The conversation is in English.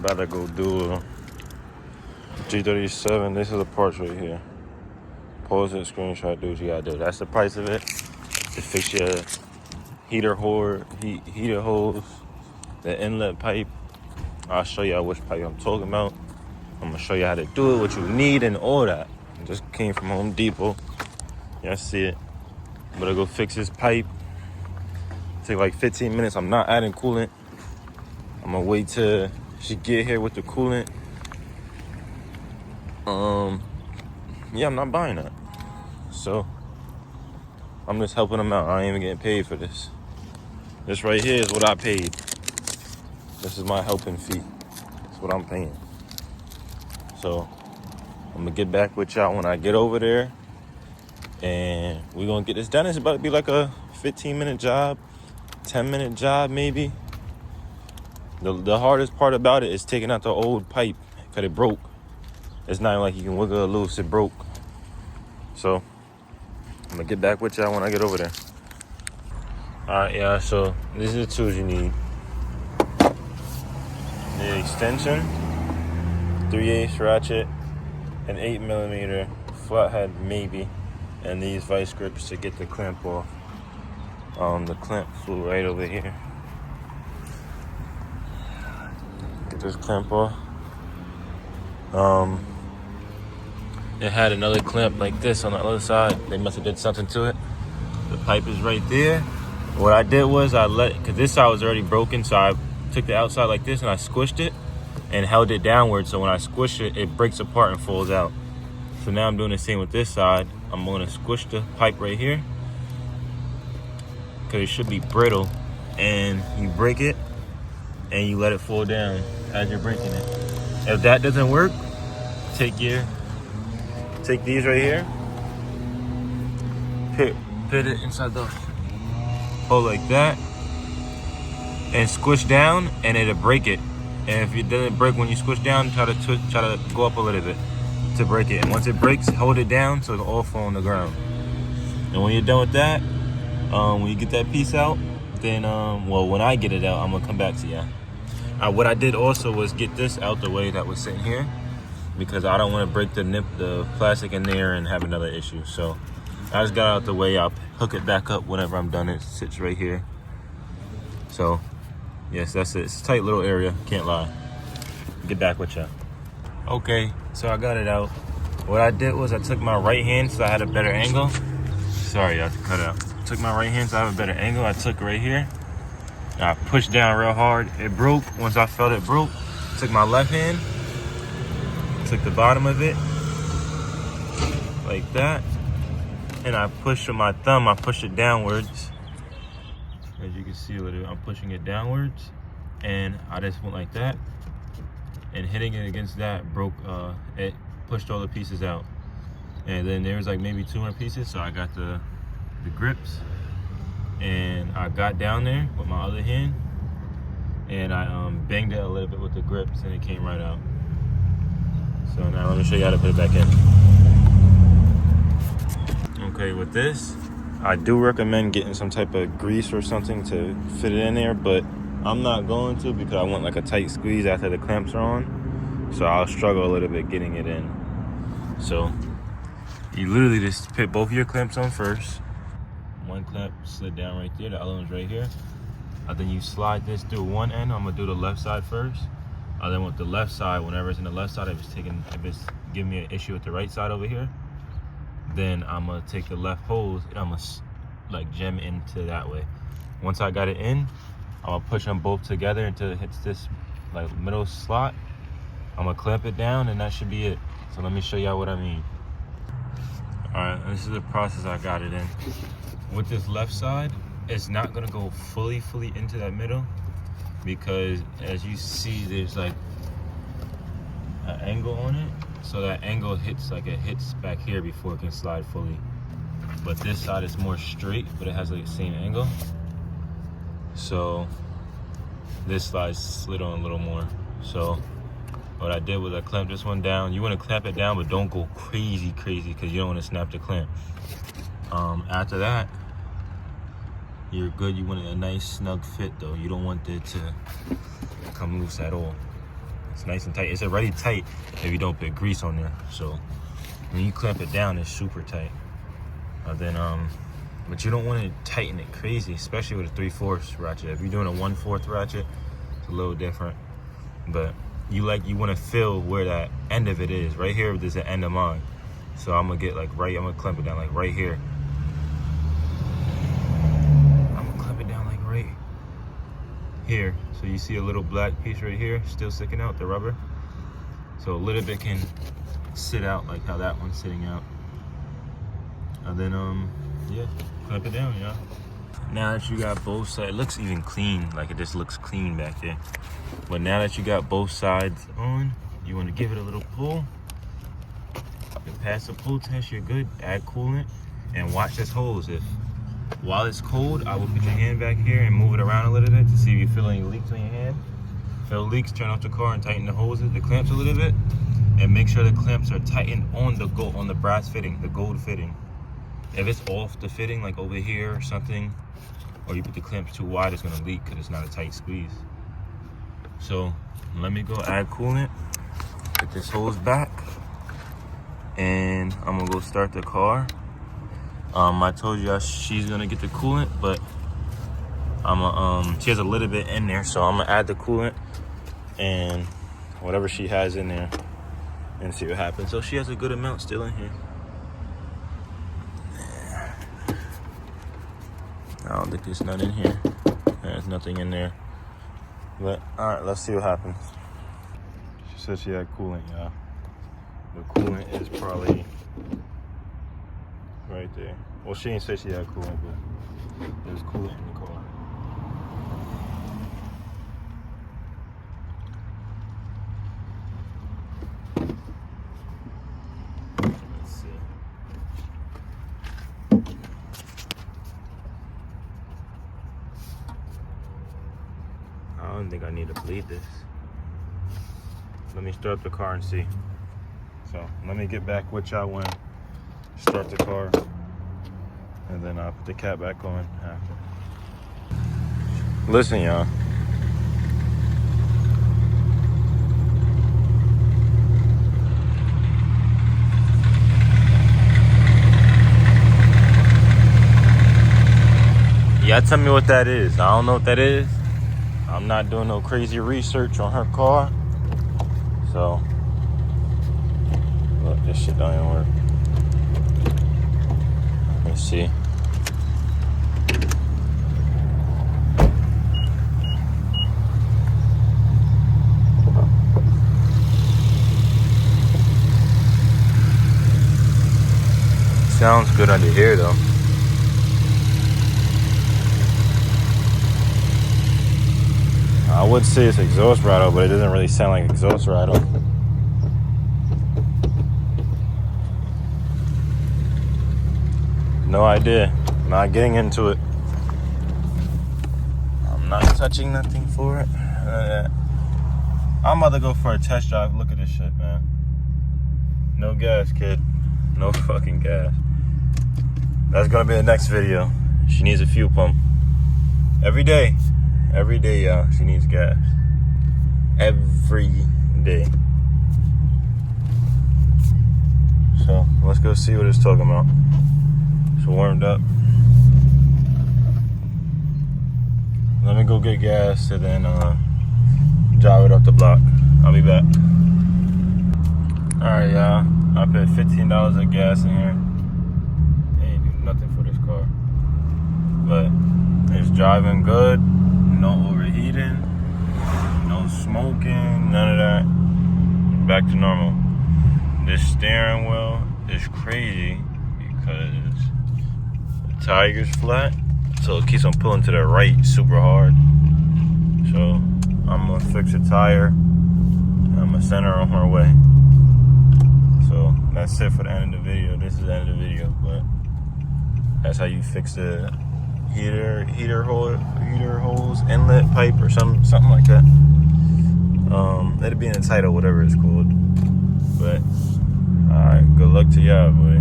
about to go do a G37. This is the parts right here. Pause it, screenshot, do what you gotta do. That's the price of it. To fix your heater hose, the inlet pipe. I'll show y'all which pipe I'm talking about. I'm gonna show you how to do it, what you need, and all that. Just came from Home Depot. Y'all see it. I'm gonna go fix this pipe. Take like 15 minutes. I'm not adding coolant. I'm gonna wait till she get here with the coolant. Yeah, I'm not buying that. So I'm just helping them out. I ain't even getting paid for this. This right here is what I paid. This is my helping fee. That's what I'm paying. So I'm gonna get back with y'all when I get over there, and we're gonna get this done. It's about to be like a 15-minute job, 10-minute job maybe. The hardest part about it is taking out the old pipe because it broke. It's not like you can wiggle it loose, it broke. So I'm gonna get back with y'all when I get over there. All right, yeah, so these are the tools you need. The extension, 3/8 ratchet, an 8mm flathead maybe, and these vice grips to get the clamp off. The clamp flew right over here. Get this clamp off. It had another clamp like this on the other side. They must have did something to it. The pipe is right there. What I did was because this side was already broken, so I took the outside like this and I squished it and held it downward. So when I squish it, it breaks apart and falls out. So now I'm doing the same with this side. I'm gonna squish the pipe right here because it should be brittle, and you break it and you let it fall down as you're breaking it. If that doesn't work, take these right here, put it inside the hole like that, and squish down, and it'll break it. And if it doesn't break when you squish down, try to go up a little bit to break it. And once it breaks, hold it down so it'll all fall on the ground. And when you're done with that, when you get that piece out, then when I get it out, I'm gonna come back to you. What I did also was get this out the way that was sitting here, because I don't want to break the plastic in there and have another issue. So I just got out the way. I'll hook it back up whenever I'm done. It sits right here. So yes, that's it. It's a tight little area, can't lie. Get back with ya. Okay, so I got it out. What I did was I took my right hand so I had a better angle. Sorry, I have to cut it out. Took my right hand so I have a better angle. I took right here. I pushed down real hard. It broke. Once I felt it broke, took my left hand, took the bottom of it like that, and I pushed with my thumb. I pushed it downwards. As you can see, I'm pushing it downwards, and I just went like that, and hitting it against that broke. It pushed all the pieces out, and then there was like maybe 200 pieces. So I got the grips, and I got down there with my other hand, and I banged it a little bit with the grips, and it came right out. So now let me show you how to put it back in. Okay, with this, I do recommend getting some type of grease or something to fit it in there, but I'm not going to because I want like a tight squeeze after the clamps are on. So I'll struggle a little bit getting it in. So you literally just put both of your clamps on first. One clamp slid down right there, the other one's right here. And then you slide this through one end. I'm gonna do the left side first. And then with the left side, whenever it's in the left side, if it's giving me an issue with the right side over here, then I'm gonna take the left hose and I'm gonna like jam into that way. Once I got it in, I'm gonna push them both together until it hits this like middle slot. I'm gonna clamp it down, and that should be it. So let me show y'all what I mean. All right, this is the process I got it in. With this left side, it's not gonna go fully into that middle, because as you see, there's like an angle on it. So that angle hits back here before it can slide fully. But this side is more straight, but it has like the same angle. So this side slid on a little more. So what I did was I clamped this one down. You want to clamp it down, but don't go crazy because you don't want to snap the clamp. After that, you're good. You want a nice snug fit though. You don't want it to come loose at all. It's nice and tight. It's already tight if you don't put grease on there. So when you clamp it down, it's super tight. But you don't want to tighten it crazy, especially with a 3/4 ratchet. If you're doing a 1/4 ratchet, it's a little different. But you want to feel where that end of it is. Right here, there's the end of mine. So I'm gonna get I'm gonna clamp it down like right here. I'm gonna clamp it down like right here. So you see a little black piece right here, still sticking out, the rubber. So a little bit can sit out like how that one's sitting out. And then, yeah, clamp it down, y'all. Now that you got both sides, it looks even clean, like it just looks clean back there. But now that you got both sides on, you want to give it a little pull. You pass the pull test, you're good. Add coolant and watch this hose. While it's cold, I will put your hand back here and move it around a little bit to see if you feel any leaks on your hand. Feel leaks, turn off the car and tighten the hoses, the clamps a little bit, and make sure the clamps are tightened on the brass fitting, the gold fitting. If it's off the fitting, like over here or something, or you put the clamps too wide, it's gonna leak because it's not a tight squeeze. So let me go add coolant, put this hose back, and I'm gonna go start the car. I told you she's gonna get the coolant, but she has a little bit in there, so I'm gonna add the coolant and whatever she has in there and see what happens. So she has a good amount still in here. I don't think there's none in here. There's nothing in there. But all right, let's see what happens. She said she had coolant, y'all. The coolant is probably right there. Well, she didn't say she had coolant, but there's coolant in the car. Let's see. I don't think I need to bleed this. Let me start up the car and see. So let me get back with y'all when start the car, and then I'll put the cap back on after. Listen, y'all. Y'all tell me what that is. I don't know what that is. I'm not doing no crazy research on her car. So, look, this shit don't even work. Let's see. Sounds good under here though. I would say it's exhaust rattle, but it doesn't really sound like exhaust rattle. No idea. Not getting into it. I'm not touching nothing for it. I'm about to go for a test drive. Look at this shit, man. No gas, kid. No fucking gas. That's gonna be the next video. She needs a fuel pump. Every day, y'all, she needs gas. Every day. So, let's go see what it's talking about. It's warmed up. Let me go get gas and then drive it up the block. I'll be back. Alright, y'all. I paid $15 of gas in here. Ain't do nothing for this car. But it's driving good. No overheating. No smoking. None of that. Back to normal. This steering wheel is crazy because the tire's flat. So it keeps on pulling to the right super hard. So I'm gonna fix the tire. I'm gonna send her on her way. So that's it for the end of the video. This is the end of the video, but that's how you fix the heater hose, inlet pipe, or something like that. It'll be in the title, whatever it's called. But alright, good luck to y'all, boy.